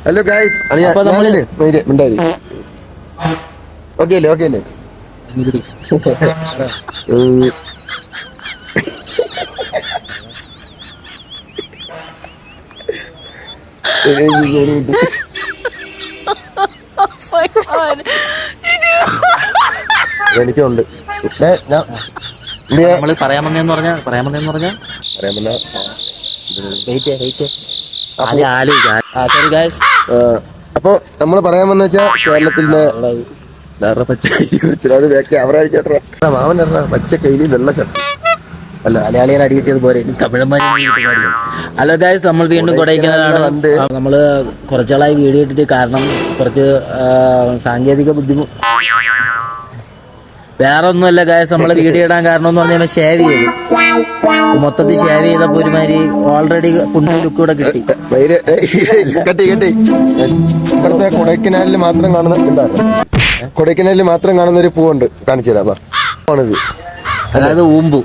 Hello guys, മിണ്ടായി. Okay അല്ലേ? Okay അല്ലേ? എനിക്കുണ്ട്. നമ്മള് പറയാൻ വന്നേന്ന് പറഞ്ഞാ അപ്പൊ നമ്മള് പറയാൻ വന്ന വെച്ചാ കേരളത്തിന്റെ മാമൻ പച്ച കയ്യില് വെള്ള ഷർട്ട് അല്ല മലയാളികൾ അടി കിട്ടിയത് പോലെ തമിഴന്മാര്. ഹലോ ഗൈസ്, നമ്മൾ വീണ്ടും കൊടൈക്കനാലാണ്. നമ്മള് കുറച്ചാളായി വീഡിയോ ഇട്ടിട്ട്, കാരണം കുറച്ച് സാങ്കേതിക ബുദ്ധിമുട്ട്. വേറെ ഒന്നുമല്ല ഗൈസ്, നമ്മള് വീഡിയോ ഇടാൻ കാരണം എന്ന് പറഞ്ഞാൽ ഷേവ് ചെയ്തു. മൊത്തത്തിൽ ഷേവ് ചെയ്തപ്പോ ഒരുമാതിരി ഓൾറെഡി കുണ്ടി ലുക്ക് കൂടെ കിട്ടി. ഇവിടുത്തെ കൊടൈക്കനാലിൽ മാത്രം കാണുന്ന ഒരു പൂവുണ്ട്, കാണിച്ചു തരാം. അതായത് ഊമ്പു.